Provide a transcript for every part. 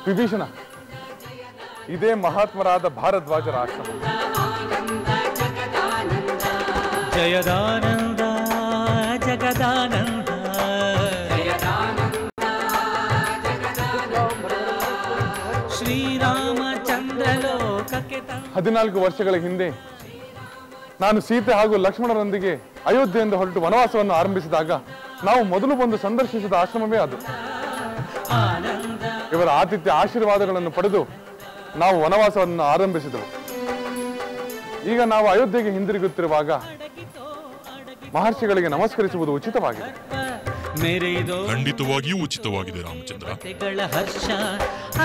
ವಿಭೀಷಣ, ಇದೇ ಮಹಾತ್ಮರಾದ ಭಾರದ್ವಾಜರ ಆಶ್ರಮ. ಜಯದಾನಂದ ಜಗದಾನಂದ, 14 ವರ್ಷಗಳ ಹಿಂದೆ ನಾನು ಸೀತೆ ಹಾಗೂ ಲಕ್ಷ್ಮಣರೊಂದಿಗೆ ಅಯೋಧ್ಯೆಯಿಂದ ಹೊರಟು ವನವಾಸವನ್ನು ಆರಂಭಿಸಿದಾಗ ನಾವು ಮೊದಲು ಬಂದು ಸಂದರ್ಶಿಸಿದ ಆಶ್ರಮವೇ ಅದು. ಇವರ ಆತಿಥ್ಯ ಆಶೀರ್ವಾದಗಳನ್ನು ಪಡೆದು ನಾವು ವನವಾಸವನ್ನು ಆರಂಭಿಸಿದೆವು. ಈಗ ನಾವು ಅಯೋಧ್ಯೆಗೆ ಹಿಂದಿರುಗುತ್ತಿರುವಾಗ ಮಹರ್ಷಿಗಳಿಗೆ ನಮಸ್ಕರಿಸುವುದು ಉಚಿತವಾಗಿದೆ. ಖಂಡಿತವಾಗಿಯೂ ಉಚಿತವಾಗಿದೆ ರಾಮಚಂದ್ರ. ಹರ್ಷ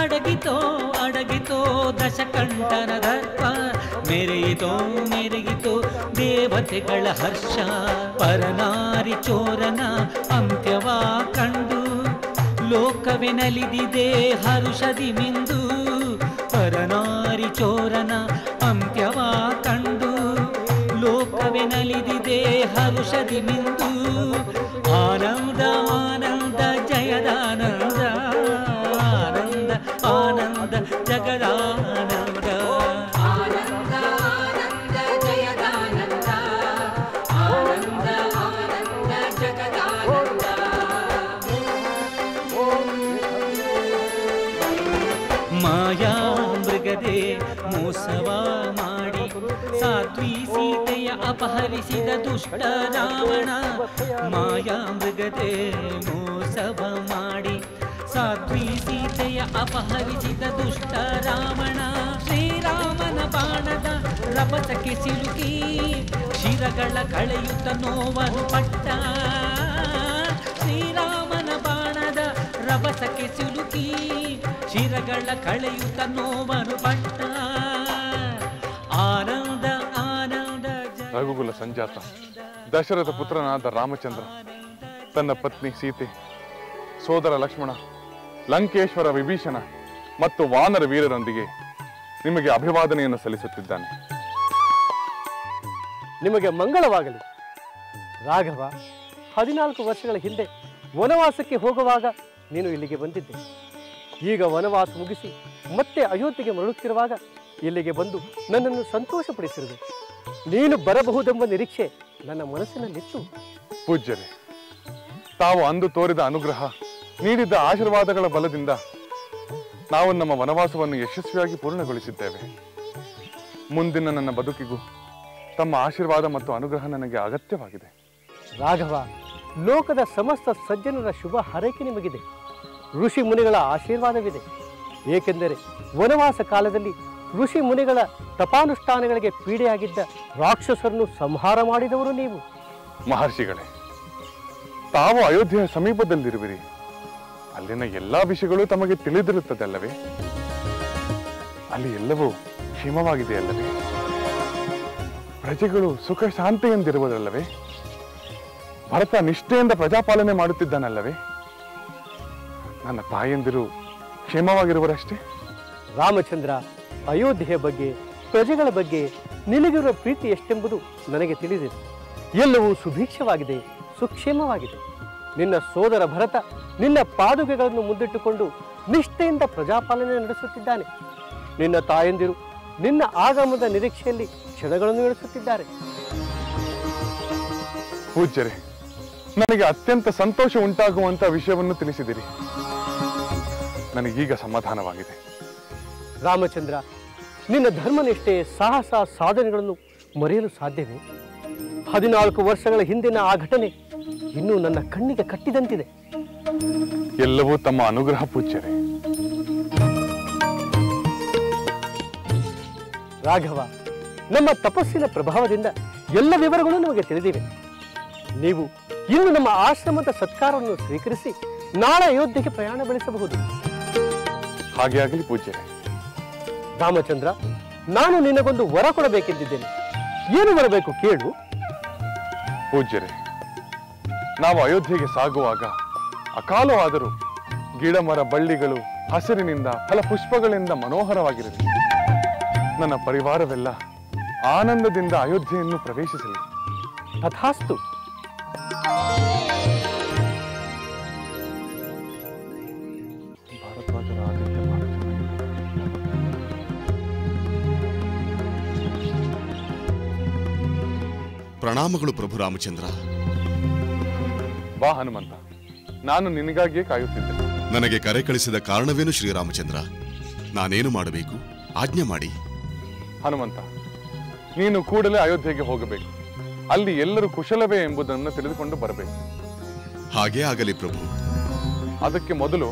ಅಡಗಿತೋ ಅಡಗಿತೋ ದಶಕಂಠನ ದರ್ಪ, ಮೆರೆಯಿತೋ ದೇವತೆಗಳ ಹರ್ಷ. ಪರನಾರಿ ಚೋರನ ಅಂತ್ಯವಾ ಕಂಡು ಲೋಕವೆನಲಿದಿದೆ ಹರುಷದಿ ಮಿಂದು. ಪರನಾರಿ ಚೋರನ ಅಂತ್ಯವಾ ಕಂಡು ಲೋಕವೆನಲಿದಿದೆ ಹರುಷದಿ ಮಿಂದು. ಆನಂದ ಆನಂದ ಜಯದಾನಂದ, ಆನಂದ ಆನಂದ ಜಗದಾನಂದ. ಆನಂದ ಆನಂದ ಜಯದಾನಂದ, ಆನಂದ ಆನಂದ ಜಗದಾನಂದ. ಮಾಯಾ ಮೃಗದೆ ಮೋಸವ ಮಾಡಿ ಸಾಧ್ವಿ ಸೀತೆಯ ಅಪಹರಿಸಿದ ದುಷ್ಟ ರಾವಣ. ಮಾಯಾ ಮೃಗದೆ ಮೋಸವ ಮಾಡಿ ಸಾಧ್ವಿ ಸೀತೆಯ ಅಪಹರಿಸಿದ ದುಷ್ಟ ರಾವಣ. ಶ್ರೀರಾಮನ ಬಾಣದ ರಭಸಕ್ಕೆ ಸಿಲುಕಿ ಶಿರಗಳ ಕಳೆಯುತ್ತ ನೋವನ್ನು ಪಟ್ಟ. ಶ್ರೀರಾಮನ ಬಾಣದ ರಭಸಕ್ಕೆ ಸಿಲುಕಿ ಶಿರಗಳ ಕಳೆಯುತ್ತ ನೋವನ್ನು ಪಟ್ಟ. ಆನಂದ ಆನಂದ. ರಘುಕುಲ ಸಂಜಾತ ದಶರಥ ಪುತ್ರನಾದ ರಾಮಚಂದ್ರ ತನ್ನ ಪತ್ನಿ ಸೀತೆ, ಸೋದರ ಲಕ್ಷ್ಮಣ, ಲಂಕೇಶ್ವರ ವಿಭೀಷಣ ಮತ್ತು ವಾನರ ವೀರರೊಂದಿಗೆ ನಿಮಗೆ ಅಭಿವಾದನೆಯನ್ನು ಸಲ್ಲಿಸುತ್ತಿದ್ದಾನೆ. ನಿಮಗೆ ಮಂಗಳವಾಗಲಿ. ರಾಘವ, 14 ವರ್ಷಗಳ ಹಿಂದೆ ವನವಾಸಕ್ಕೆ ಹೋಗುವಾಗ ನೀನು ಇಲ್ಲಿಗೆ ಬಂದಿದ್ದೆ. ಈಗ ವನವಾಸ ಮುಗಿಸಿ ಮತ್ತೆ ಅಯೋಧ್ಯೆಗೆ ಮರಳುತ್ತಿರುವಾಗ ಇಲ್ಲಿಗೆ ಬಂದು ನನ್ನನ್ನು ಸಂತೋಷಪಡಿಸಿರುವೆ. ನೀನು ಬರಬಹುದೆಂಬ ನಿರೀಕ್ಷೆ ನನ್ನ ಮನಸ್ಸಿನಲ್ಲಿತ್ತು. ಪೂಜ್ಯರೇ, ತಾವು ಅಂದು ತೋರಿದ ಅನುಗ್ರಹ, ನೀಡಿದ್ದ ಆಶೀರ್ವಾದಗಳ ಬಲದಿಂದ ನಾವು ನಮ್ಮ ವನವಾಸವನ್ನು ಯಶಸ್ವಿಯಾಗಿ ಪೂರ್ಣಗೊಳಿಸಿದ್ದೇವೆ. ಮುಂದಿನ ನನ್ನ ಬದುಕಿಗೂ ತಮ್ಮ ಆಶೀರ್ವಾದ ಮತ್ತು ಅನುಗ್ರಹ ನನಗೆ ಅಗತ್ಯವಾಗಿದೆ. ರಾಘವ, ಲೋಕದ ಸಮಸ್ತ ಸಜ್ಜನರ ಶುಭ ಹಾರೈಕೆ ನಿಮಗಿದೆ. ಋಷಿ ಮುನಿಗಳ ಆಶೀರ್ವಾದವಿದೆ. ಏಕೆಂದರೆ ವನವಾಸ ಕಾಲದಲ್ಲಿ ಋಷಿ ಮುನಿಗಳ ತಪಾನುಷ್ಠಾನಗಳಿಗೆ ಪೀಡೆಯಾಗಿದ್ದ ರಾಕ್ಷಸರನ್ನು ಸಂಹಾರ ಮಾಡಿದವರು ನೀವು. ಮಹರ್ಷಿಗಳೇ, ತಾವು ಅಯೋಧ್ಯೆಯ ಸಮೀಪದಲ್ಲಿರುವಿರಿ. ಅಲ್ಲಿನ ಎಲ್ಲಾ ವಿಷಯಗಳು ತಮಗೆ ತಿಳಿದಿರುತ್ತದೆ ಅಲ್ಲವೇ? ಅಲ್ಲಿ ಎಲ್ಲವೂ ಕ್ಷೇಮವಾಗಿದೆ ಅಲ್ಲವೇ? ಪ್ರಜೆಗಳು ಸುಖ ಶಾಂತಿಯಿಂದಿರುವುದಲ್ಲವೇ? ಭರತ ನಿಷ್ಠೆಯಿಂದ ಪ್ರಜಾಪಾಲನೆ ಮಾಡುತ್ತಿದ್ದಾನಲ್ಲವೇ? ನನ್ನ ತಾಯಂದಿರು ಕ್ಷೇಮವಾಗಿರುವರಷ್ಟೇ? ರಾಮಚಂದ್ರ, ಅಯೋಧ್ಯೆಯ ಬಗ್ಗೆ, ಪ್ರಜೆಗಳ ಬಗ್ಗೆ ನಿನಗಿರುವ ಪ್ರೀತಿ ಎಷ್ಟೆಂಬುದು ನನಗೆ ತಿಳಿದಿದೆ. ಎಲ್ಲವೂ ಸುಭಿಕ್ಷವಾಗಿದೆ, ಸುಕ್ಷೇಮವಾಗಿದೆ. ನಿನ್ನ ಸೋದರ ಭರತ ನಿನ್ನ ಪಾದುಕೆಗಳನ್ನು ಮುಂದಿಟ್ಟುಕೊಂಡು ನಿಷ್ಠೆಯಿಂದ ಪ್ರಜಾಪಾಲನೆ ನಡೆಸುತ್ತಿದ್ದಾನೆ. ನಿನ್ನ ತಾಯಂದಿರು ನಿನ್ನ ಆಗಮನದ ನಿರೀಕ್ಷೆಯಲ್ಲಿ ಕ್ಷಣಗಳನ್ನು ನಡೆಸುತ್ತಿದ್ದಾರೆ. ಪೂಜ್ಯರೇ, ನನಗೆ ಅತ್ಯಂತ ಸಂತೋಷ ಉಂಟಾಗುವಂತ ವಿಷಯವನ್ನು ತಿಳಿಸಿದಿರಿ. ನನಗೀಗ ಸಮಾಧಾನವಾಗಿದೆ. ರಾಮಚಂದ್ರ, ನಿನ್ನ ಧರ್ಮನಿಷ್ಠೆ, ಸಾಹಸ, ಸಾಧನೆಗಳನ್ನು ಮರೆಯಲು ಸಾಧ್ಯವೇ? 14 ವರ್ಷಗಳ ಹಿಂದಿನ ಆ ಘಟನೆ ಇನ್ನೂ ನನ್ನ ಕಣ್ಣಿಗೆ ಕಟ್ಟಿದಂತಿದೆ. ಎಲ್ಲವೂ ತಮ್ಮ ಅನುಗ್ರಹ ಪೂಜ್ಯರೇ. ರಾಘವ, ನಮ್ಮ ತಪಸ್ಸಿನ ಪ್ರಭಾವದಿಂದ ಎಲ್ಲ ವಿವರಗಳು ನಮಗೆ ತಿಳಿದಿವೆ. ನೀವು ಇನ್ನು ನಮ್ಮ ಆಶ್ರಮದ ಸತ್ಕಾರವನ್ನು ಸ್ವೀಕರಿಸಿ ನಾಳೆ ಅಯೋಧ್ಯೆಗೆ ಪ್ರಯಾಣ ಬೆಳೆಸಬಹುದು. ಹಾಗೆ ಆಗಲಿ ಪೂಜ್ಯರೇ. ರಾಮಚಂದ್ರ, ನಾನು ನಿನಗೊಂದು ವರ ಕೊಡಬೇಕೆಂದಿದ್ದೇನೆ. ಏನು ಬರಬೇಕು ಕೇಳು. ಪೂಜ್ಯರೇ, ನಾವು ಅಯೋಧ್ಯೆಗೆ ಸಾಗುವಾಗ ಅಕಾಲವಾದರೂ ಗಿಡ ಮರ ಬಳ್ಳಿಗಳು ಹಸಿರಿನಿಂದ ಫಲಪುಷ್ಪಗಳಿಂದ ಮನೋಹರವಾಗಿರಲಿ. ನನ್ನ ಪರಿವಾರವೆಲ್ಲ ಆನಂದದಿಂದ ಅಯೋಧ್ಯೆಯನ್ನು ಪ್ರವೇಶಿಸಲಿ. ತಥಾಸ್ತು. ಭಾರದ್ವಾಜರ ಆದಿತ್ಯ ಪ್ರಣಾಮಗಳು ಪ್ರಭು ರಾಮಚಂದ್ರ. ಬಾ ಹನುಮಂತ, ನಾನು ನಿನಗಾಗಿಯೇ ಕಾಯುತ್ತಿದ್ದೆ. ನನಗೆ ಕರೆ ಕಳಿಸಿದ ಕಾರಣವೇನು ಶ್ರೀರಾಮಚಂದ್ರ? ನಾನೇನು ಮಾಡಬೇಕು? ಆಜ್ಞೆ ಮಾಡಿ. ಹನುಮಂತ, ನೀನು ಕೂಡಲೇ ಅಯೋಧ್ಯೆಗೆ ಹೋಗಬೇಕು. ಅಲ್ಲಿ ಎಲ್ಲರೂ ಕುಶಲವೇ ಎಂಬುದನ್ನು ತಿಳಿದುಕೊಂಡು ಬರಬೇಕು. ಹಾಗೇ ಆಗಲಿ ಪ್ರಭು. ಅದಕ್ಕೆ ಮೊದಲು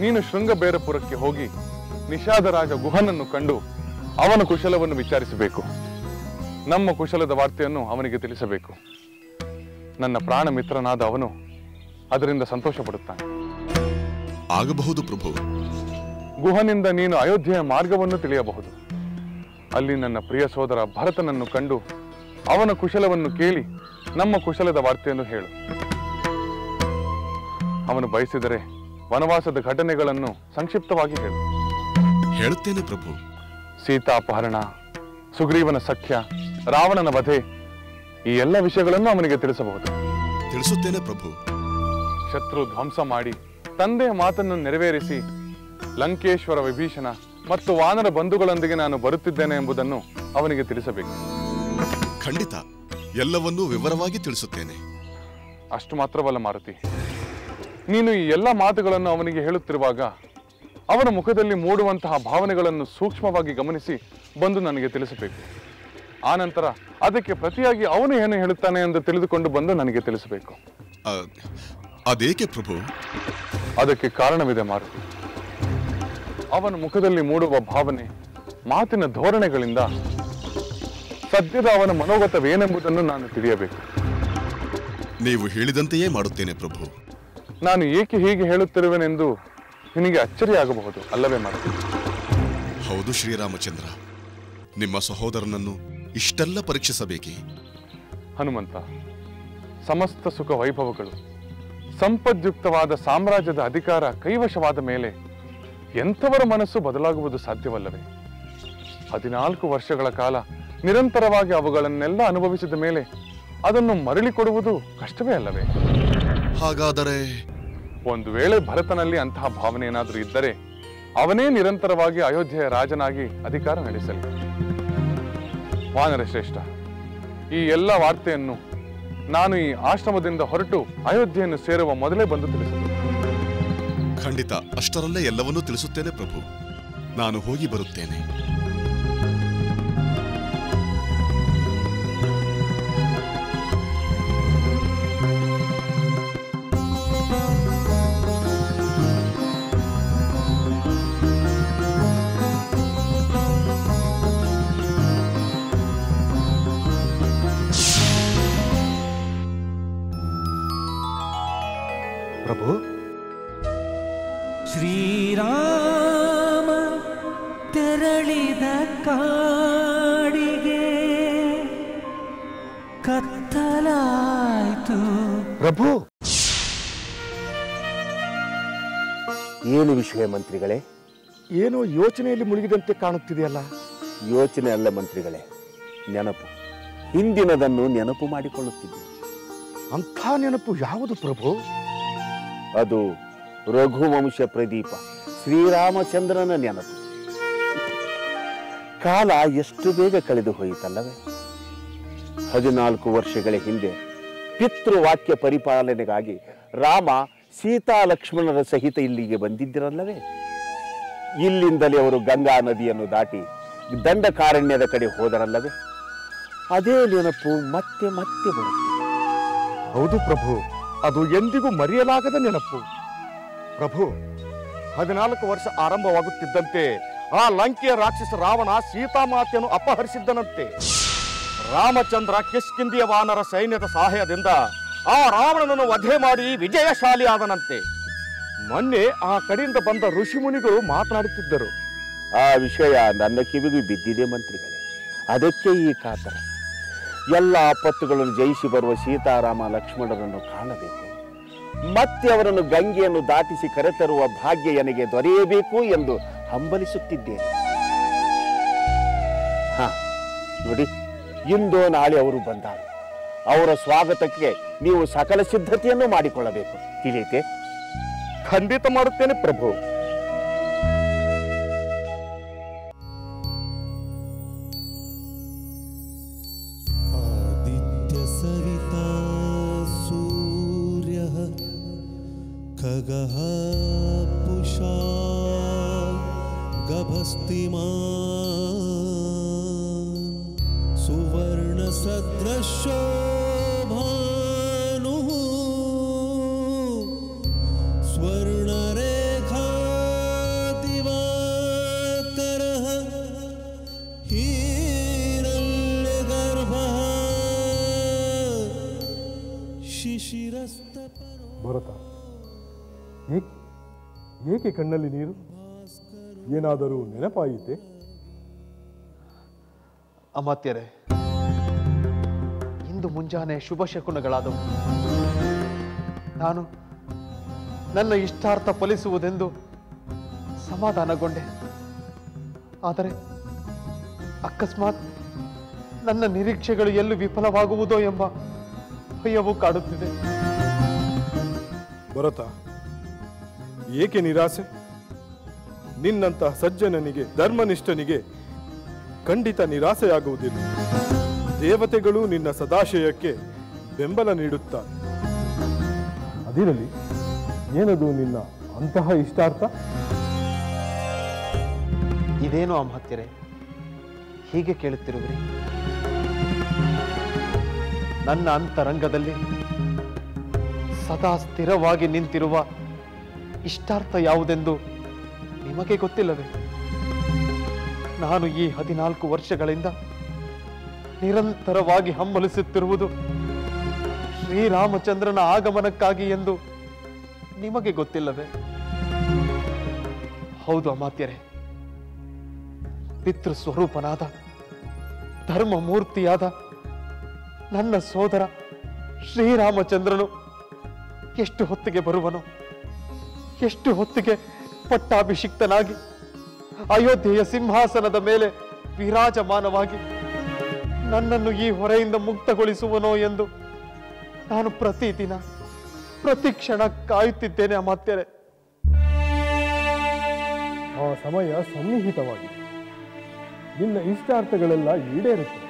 ನೀನು ಶೃಂಗಬೇರಪುರಕ್ಕೆ ಹೋಗಿ ನಿಷಾದರಾಜ ಗುಹನನ್ನು ಕಂಡು ಅವನ ಕುಶಲವನ್ನು ವಿಚಾರಿಸಬೇಕು. ನಮ್ಮ ಕುಶಲದ ವಾರ್ತೆಯನ್ನು ಅವನಿಗೆ ತಿಳಿಸಬೇಕು. ನನ್ನ ಪ್ರಾಣ ಮಿತ್ರನಾದ ಅವನು ಅದರಿಂದ ಸಂತೋಷ ಪಡುತ್ತಾನೆ. ಆಗಬಹುದು ಪ್ರಭು. ಗುಹನಿಂದ ನೀನು ಅಯೋಧ್ಯೆಯ ಮಾರ್ಗವನ್ನು ತಿಳಿಯಬಹುದು. ಅಲ್ಲಿ ನನ್ನ ಪ್ರಿಯ ಸೋದರ ಭರತನನ್ನು ಕಂಡು ಅವನ ಕುಶಲವನ್ನು ಕೇಳಿ ನಮ್ಮ ಕುಶಲದ ವಾರ್ತೆಯನ್ನು ಹೇಳು. ಅವನು ಬಯಸಿದರೆ ವನವಾಸದ ಘಟನೆಗಳನ್ನು ಸಂಕ್ಷಿಪ್ತವಾಗಿ ಹೇಳು. ಹೇಳುತ್ತೇನೆ ಪ್ರಭು. ಸೀತಾಪಹರಣ, ಸುಗ್ರೀವನ ಸಖ್ಯ, ರಾವಣನ ವಧೆ, ಈ ಎಲ್ಲ ವಿಷಯಗಳನ್ನು ಅವನಿಗೆ ತಿಳಿಸಬಹುದು. ತಿಳಿಸುತ್ತೇನೆ ಪ್ರಭು. ಶತ್ರು ಧ್ವಂಸ ಮಾಡಿ ತಂದೆಯ ಮಾತನ್ನು ನೆರವೇರಿಸಿ ಲಂಕೇಶ್ವರ ವಿಭೀಷಣ ಮತ್ತು ವಾನರ ಬಂಧುಗಳೊಂದಿಗೆ ನಾನು ಬರುತ್ತಿದ್ದೇನೆ ಎಂಬುದನ್ನು ಅವನಿಗೆ ತಿಳಿಸಬೇಕು. ಖಂಡಿತ ಎಲ್ಲವನ್ನೂ ವಿವರವಾಗಿ ತಿಳಿಸುತ್ತೇನೆ. ಅಷ್ಟು ಮಾತ್ರವಲ್ಲ ಮಾರುತಿ, ನೀನು ಈ ಎಲ್ಲ ಮಾತುಗಳನ್ನು ಅವನಿಗೆ ಹೇಳುತ್ತಿರುವಾಗ ಅವನ ಮುಖದಲ್ಲಿ ಮೂಡುವಂತಹ ಭಾವನೆಗಳನ್ನು ಸೂಕ್ಷ್ಮವಾಗಿ ಗಮನಿಸಿ ಬಂದು ನನಗೆ ತಿಳಿಸಬೇಕು. ಆನಂತರ ಅದಕ್ಕೆ ಪ್ರತಿಯಾಗಿ ಅವನು ಏನು ಹೇಳುತ್ತಾನೆ ಎಂದು ತಿಳಿದುಕೊಂಡು ಬಂದು ನನಗೆ ತಿಳಿಸಬೇಕು. ಅದೇಕೆ ಪ್ರಭು? ಅದಕ್ಕೆ ಕಾರಣವಿದೆ ಮಾರುತಿ. ಅವನ ಮುಖದಲ್ಲಿ ಮೂಡುವ ಭಾವನೆ, ಮಾತಿನ ಧೋರಣೆಗಳಿಂದ ಸದ್ಯದ ಅವನ ಮನೋಗತವೇನೆಂಬುದನ್ನು ನಾನು ತಿಳಿಯಬೇಕು. ನೀವು ಹೇಳಿದಂತೆಯೇ ಮಾಡುತ್ತೇನೆ ಪ್ರಭು. ನಾನು ಏಕೆ ಹೀಗೆ ಹೇಳುತ್ತಿರುವೆನೆಂದು ನಿನಗೆ ಅಚ್ಚರಿಯಾಗಬಹುದು ಅಲ್ಲವೇ ಮಾರುತಿ? ಹೌದು ಶ್ರೀರಾಮಚಂದ್ರ. ನಿಮ್ಮ ಸಹೋದರನನ್ನು ಇಷ್ಟೆಲ್ಲ ಪರೀಕ್ಷಿಸಬೇಕೇ? ಹನುಮಂತ, ಸಮಸ್ತ ಸುಖ ವೈಭವಗಳು, ಸಂಪದ್ಯುಕ್ತವಾದ ಸಾಮ್ರಾಜ್ಯದ ಅಧಿಕಾರ ಕೈವಶವಾದ ಮೇಲೆ ಎಂಥವರ ಮನಸ್ಸು ಬದಲಾಗುವುದು ಸಾಧ್ಯವಲ್ಲವೇ? 14 ವರ್ಷಗಳ ಕಾಲ ನಿರಂತರವಾಗಿ ಅವುಗಳನ್ನೆಲ್ಲ ಅನುಭವಿಸಿದ ಮೇಲೆ ಅದನ್ನು ಮರಳಿಕೊಡುವುದು ಕಷ್ಟವೇ ಅಲ್ಲವೇ? ಹಾಗಾದರೆ ಒಂದು ವೇಳೆ ಭರತನಲ್ಲಿ ಅಂತಹ ಭಾವನೆ ಏನಾದರೂ ಇದ್ದರೆ ಅವನೇ ನಿರಂತರವಾಗಿ ಅಯೋಧ್ಯೆಯ ರಾಜನಾಗಿ ಅಧಿಕಾರ ನಡೆಸಲಿ. ವಾನರ ಶ್ರೇಷ್ಠ, ಈ ಎಲ್ಲ ವಾರ್ತೆಯನ್ನು ನಾನು ಈ ಆಶ್ರಮದಿಂದ ಹೊರಟು ಅಯೋಧ್ಯೆಯನ್ನು ಸೇರುವ ಮೊದಲೇ ಬಂದು ತಿಳಿಸುತ್ತೇನೆ. ಖಂಡಿತ ಅಷ್ಟರಲ್ಲೇ ಎಲ್ಲವನ್ನೂ ತಿಳಿಸುತ್ತೇನೆ ಪ್ರಭು. ನಾನು ಹೋಗಿ ಬರುತ್ತೇನೆ. ಪ್ರಭು, ಶ್ರೀರಾಮ ತೆರಳಿದ ಕಾಡಿಗೆ ಕತ್ತಲಾಯ್ತು. ಪ್ರಭು, ಏನು ವಿಷಯ ಮಂತ್ರಿಗಳೇ? ಏನೋ ಯೋಚನೆಯಲ್ಲಿ ಮುಳುಗಿದಂತೆ ಕಾಣುತ್ತಿದೆಯಲ್ಲ? ಯೋಚನೆ ಅಲ್ಲ ಮಂತ್ರಿಗಳೇ, ನೆನಪು. ಹಿಂದಿನದನ್ನು ನೆನಪು ಮಾಡಿಕೊಳ್ಳುತ್ತಿದ್ದೆ. ಅಂಥ ನೆನಪು ಯಾವುದು ಪ್ರಭು? ಅದು ರಘುವಂಶ ಪ್ರದೀಪ ಶ್ರೀರಾಮಚಂದ್ರನ ನೆನಪು. ಕಾಲ ಎಷ್ಟು ಬೇಗ ಕಳೆದು ಹೋಯಿತಲ್ಲವೇ? 14 ವರ್ಷಗಳ ಹಿಂದೆ ಪಿತೃವಾಕ್ಯ ಪರಿಪಾಲನೆಗಾಗಿ ರಾಮ ಸೀತಾ ಲಕ್ಷ್ಮಣರ ಸಹಿತ ಇಲ್ಲಿಗೆ ಬಂದಿದ್ದರಲ್ಲವೇ? ಇಲ್ಲಿಂದಲೇ ಅವರು ಗಂಗಾ ನದಿಯನ್ನು ದಾಟಿ ದಂಡಕಾರಣ್ಯದ ಕಡೆ ಹೋದರಲ್ಲವೇ? ಅದೇ ನೆನಪು ಮತ್ತೆ ಮತ್ತೆ ಬರುತ್ತೆ. ಹೌದು ಪ್ರಭು, ಅದು ಎಂದಿಗೂ ಮರೆಯಲಾಗದ ನೆನಪು. ಪ್ರಭು, 14 ವರ್ಷ ಆರಂಭವಾಗುತ್ತಿದ್ದಂತೆ ಆ ಲಂಕೆಯ ರಾಕ್ಷಸ ರಾವಣ ಸೀತಾಮಾತೆಯನ್ನು ಅಪಹರಿಸಿದ್ದನಂತೆ. ರಾಮಚಂದ್ರ ಕಿಷ್ಕಿಂಧಿಯ ವಾನರ ಸೈನ್ಯದ ಸಹಾಯದಿಂದ ಆ ರಾವಣನನ್ನು ವಧೆ ಮಾಡಿ ವಿಜಯಶಾಲಿ ಆದನಂತೆ. ಮೊನ್ನೆ ಆ ಕಡೆಯಿಂದ ಬಂದ ಋಷಿಮುನಿಗಳು ಮಾತನಾಡುತ್ತಿದ್ದರು. ಆ ವಿಷಯ ನನ್ನ ಕಿವಿಗೂ ಬಿದ್ದಿದೆ ಮಂತ್ರಿಗಳೇ. ಅದಕ್ಕೆ ಈ ಕಾತರ. ಎಲ್ಲ ಆಪತ್ತುಗಳನ್ನು ಜಯಿಸಿ ಬರುವ ಸೀತಾರಾಮ ಲಕ್ಷ್ಮಣರನ್ನು ಕಾಣಬೇಕು, ಮತ್ತೆ ಅವರನ್ನು ಗಂಗೆಯನ್ನು ದಾಟಿಸಿ ಕರೆತರುವ ಭಾಗ್ಯ ನನಗೆ ದೊರೆಯಬೇಕು ಎಂದು ಹಂಬಲಿಸುತ್ತಿದ್ದೇನೆ. ನೋಡಿ, ಇಂದೋ ನಾಳೆ ಅವರು ಬಂದಾಗ ಅವರ ಸ್ವಾಗತಕ್ಕೆ ನೀವು ಸಕಲ ಸಿದ್ಧತೆಯನ್ನು ಮಾಡಿಕೊಳ್ಳಬೇಕು. ತಿಳಿಯಿತೆ? ಖಂಡಿತ ಮಾಡುತ್ತೇನೆ ಪ್ರಭು. ಆದಿತ್ಯ खगः पुषा गभस्तिमान् सुवर्णसदृशो भानुः स्वर्णरेखा दिवाकरः हिरण्यगर्भः शिशिरस्तपरो ಭರತ, ಏಕೆ ಕಣ್ಣಲ್ಲಿ ನೀರು? ಏನಾದರೂ ನೆನಪಾಯಿತೆ? ಅಮಾತ್ಯರೇ, ಇಂದು ಮುಂಜಾನೆ ಶುಭ ಶಕುನಗಳಾದವು. ನಾನು ನನ್ನ ಇಷ್ಟಾರ್ಥ ಫಲಿಸುವುದೆಂದು ಸಮಾಧಾನಗೊಂಡೆ. ಆದರೆ ಅಕಸ್ಮಾತ್ ನನ್ನ ನಿರೀಕ್ಷೆಗಳು ಎಲ್ಲೂ ವಿಫಲವಾಗುವುದೋ ಎಂಬ ಭಯವು ಕಾಡುತ್ತಿದೆ. ಭರತ, ಏಕೆ ನಿರಾಸೆ? ನಿನ್ನಂತಹ ಸಜ್ಜನನಿಗೆ, ಧರ್ಮನಿಷ್ಠನಿಗೆ ಖಂಡಿತ ನಿರಾಸೆಯಾಗುವುದಿಲ್ಲ. ದೇವತೆಗಳು ನಿನ್ನ ಸದಾಶಯಕ್ಕೆ ಬೆಂಬಲ ನೀಡುತ್ತಾರೆ. ಅದಿರಲಿ, ಏನದು ನಿನ್ನ ಅಂತಹ ಇಷ್ಟಾರ್ಥ? ಇದೇನು ಅಮಾತ್ಯರೇ, ಹೀಗೆ ಕೇಳುತ್ತಿರುವಿರಿ? ನನ್ನ ಅಂತರಂಗದಲ್ಲಿ ಸದಾ ಸ್ಥಿರವಾಗಿ ನಿಂತಿರುವ ಇಷ್ಟಾರ್ಥ ಯಾವುದೆಂದು ನಿಮಗೆ ಗೊತ್ತಿಲ್ಲವೇ? ನಾನು ಈ 14 ವರ್ಷಗಳಿಂದ ನಿರಂತರವಾಗಿ ಹಂಬಲಿಸುತ್ತಿರುವುದು ಶ್ರೀರಾಮಚಂದ್ರನ ಆಗಮನಕ್ಕಾಗಿ ಎಂದು ನಿಮಗೆ ಗೊತ್ತಿಲ್ಲವೇ? ಹೌದು ಅಮಾತ್ಯರೇ, ಪಿತೃ ಸ್ವರೂಪನಾದ ಧರ್ಮ ಮೂರ್ತಿಯಾದ ನನ್ನ ಸೋದರ ಶ್ರೀರಾಮಚಂದ್ರನು ಎಷ್ಟು ಹೊತ್ತಿಗೆ ಬರುವನು, ಎಷ್ಟು ಹೊತ್ತಿಗೆ ಪಟ್ಟಾಭಿಷಿಕ್ತನಾಗಿ ಅಯೋಧ್ಯೆಯ ಸಿಂಹಾಸನದ ಮೇಲೆ ವಿರಾಜಮಾನವಾಗಿ ನನ್ನನ್ನು ಈ ಹೊರೆಯಿಂದ ಮುಕ್ತಗೊಳಿಸುವನೋ ಎಂದು ನಾನು ಪ್ರತಿದಿನ ಪ್ರತಿ ಕ್ಷಣ ಕಾಯುತ್ತಿದ್ದೇನೆ ಅಮಾತ್ಯರೇ. ಆ ಸಮಯ ಸನ್ನಿಹಿತವಾಗಿದೆ. ನಿನ್ನ ಇಷ್ಟಾರ್ಥಗಳೆಲ್ಲ ಈಡೇರುತ್ತವೆ.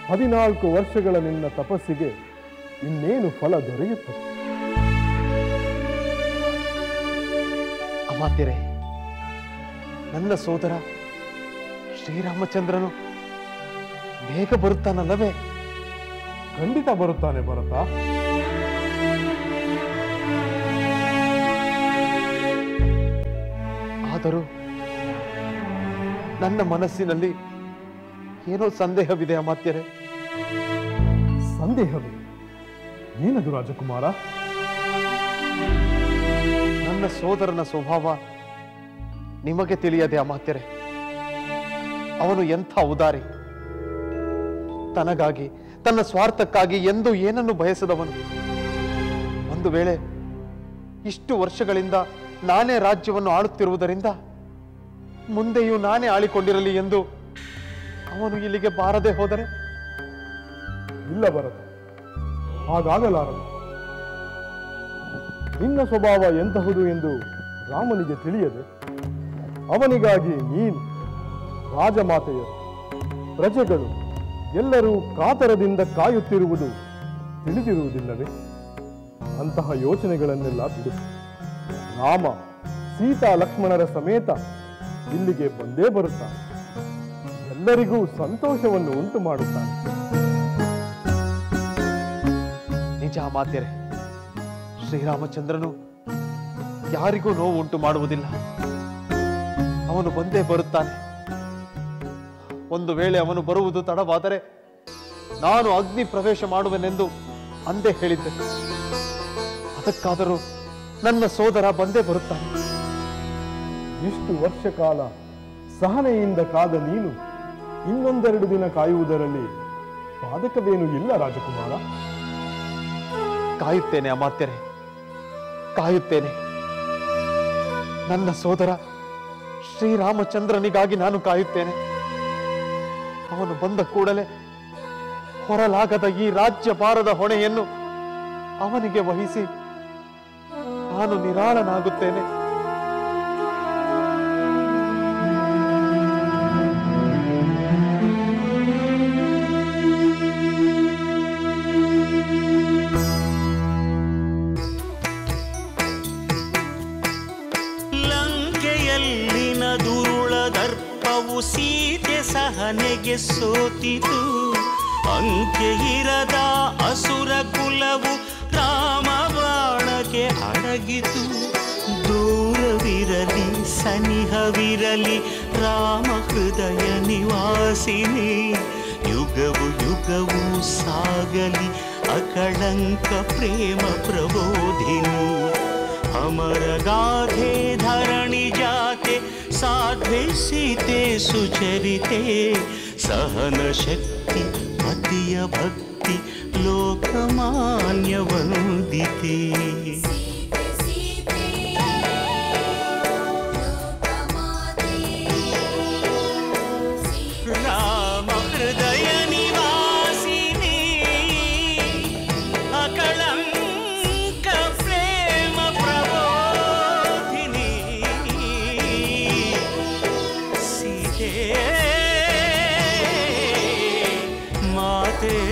14 ವರ್ಷಗಳ ನಿನ್ನ ತಪಸ್ಸಿಗೆ ಇನ್ನೇನು ಫಲ ದೊರೆಯುತ್ತದೆ? ಅಮಾತ್ಯರೇ, ನನ್ನ ಸೋದರ ಶ್ರೀರಾಮಚಂದ್ರನು ಬೇಗ ಬರುತ್ತಾನಲ್ಲವೇ? ಖಂಡಿತ ಬರುತ್ತಾನೆ ಭರತ. ಆದರೂ ನನ್ನ ಮನಸ್ಸಿನಲ್ಲಿ ಏನೋ ಸಂದೇಹವಿದೆ ಅಮಾತ್ಯರೇ. ಸಂದೇಹವೇ? ಏನದು ರಾಜಕುಮಾರ? ನನ್ನ ಸೋದರನ ಸ್ವಭಾವ ನಿಮಗೆ ತಿಳಿಯದೆ ಅಮಾತ್ಯರೇ. ಅವನು ಎಂಥ ಉದಾರಿ, ತನಗಾಗಿ ತನ್ನ ಸ್ವಾರ್ಥಕ್ಕಾಗಿ ಎಂದೂ ಏನನ್ನು ಬಯಸದವನು. ಒಂದು ವೇಳೆ ಇಷ್ಟು ವರ್ಷಗಳಿಂದ ನಾನೇ ರಾಜ್ಯವನ್ನು ಆಳುತ್ತಿರುವುದರಿಂದ ಮುಂದೆಯೂ ನಾನೇ ಆಳಿಕೊಂಡಿರಲಿ ಎಂದು ಅವನು ಇಲ್ಲಿಗೆ ಬಾರದೆ ಹೋದರೆ? ಇಲ್ಲ ಭರತ, ಹಾಗಾಗಲಾರದು. ನಿನ್ನ ಸ್ವಭಾವ ಎಂತಹುದು ಎಂದು ರಾಮನಿಗೆ ತಿಳಿಯದೆ ಅವನಿಗಾಗಿ ನೀನು, ರಾಜಮಾತೆಯರು, ಪ್ರಜೆಗಳು ಎಲ್ಲರೂ ಕಾತರದಿಂದ ಕಾಯುತ್ತಿರುವುದು ತಿಳಿದಿರುವುದಿಲ್ಲವೇ? ಅಂತಹ ಯೋಚನೆಗಳನ್ನೆಲ್ಲ ಬಿಡಿಸು. ರಾಮ ಸೀತಾ ಲಕ್ಷ್ಮಣರ ಸಮೇತ ಇಲ್ಲಿಗೆ ಬಂದೇ ಬರುತ್ತಾನೆ. ಎಲ್ಲರಿಗೂ ಸಂತೋಷವನ್ನು ಉಂಟು ಮಾಡುತ್ತಾನೆ. ನಿಜ ಅಮಾತ್ಯರೇ, ಶ್ರೀರಾಮಚಂದ್ರನು ಯಾರಿಗೂ ನೋವು ಉಂಟು ಮಾಡುವುದಿಲ್ಲ. ಅವನು ಬಂದೇ ಬರುತ್ತಾನೆ. ಒಂದು ವೇಳೆ ಅವನು ಬರುವುದು ತಡವಾದರೆ ನಾನು ಅಗ್ನಿ ಪ್ರವೇಶ ಮಾಡುವೆನೆಂದು ಅಂದೇ ಹೇಳಿದ್ದೆ. ಅದಕ್ಕಾದರೂ ನನ್ನ ಸೋದರ ಬಂದೇ ಬರುತ್ತಾನೆ. ಇಷ್ಟು ವರ್ಷ ಕಾಲ ಸಹನೆಯಿಂದ ಕಾದ ನೀನು ಇನ್ನೊಂದೆರಡು ದಿನ ಕಾಯುವುದರಲ್ಲಿ ಬಾಧಕವೇನೂ ಇಲ್ಲ ರಾಜಕುಮಾರ. ಕಾಯುತ್ತೇನೆ ಅಮಾತ್ಯರೇ, ಕಾಯುತ್ತೇನೆ. ನನ್ನ ಸೋದರ ಶ್ರೀರಾಮಚಂದ್ರನಿಗಾಗಿ ನಾನು ಕಾಯುತ್ತೇನೆ. ಅವನು ಬಂದ ಕೂಡಲೇ ಹೊರಲಾಗದ ಈ ರಾಜ್ಯ ಭಾರದ ಹೊಣೆಯನ್ನು ಅವನಿಗೆ ವಹಿಸಿ ನಾನು ನಿರಾಳನಾಗುತ್ತೇನೆ. ಸೋತಿತು. ಅಂಕೆ ಇರದ ಅಸುರ ಕುಲವು ರಾಮ ಬಾಣಕ್ಕೆ ಅಡಗಿತು. ದೂರವಿರಲಿ ಸನಿಹವಿರಲಿ ರಾಮ ಹೃದಯ ನಿವಾಸಿನಿ. ಯುಗವು ಯುಗವು ಸಾಗಲಿ ಅಕಳಂಕ ಪ್ರೇಮ ಪ್ರಬೋಧಿನಿ. ಅಮರ ಗಾಧೆ ಧರಣಿ ಜಾತೆ ಸಾಧ್ವೆ ಸೀತೆ ಸುಚರಿತೆ. ಸಹನ ಶಕ್ತಿ ಪತಿಯ ಭಕ್ತಿ ಲೋಕಮಾನ್ಯ ವಂದಿತೆ. ರಾಮ ಹೃದಯ ನಿವಾಸಿನಿ ಅಕಳಂಕ ಪ್ರೇಮ ಪ್ರಬೋಧಿನಿ. ಸೀತೆ ಮಾತೆ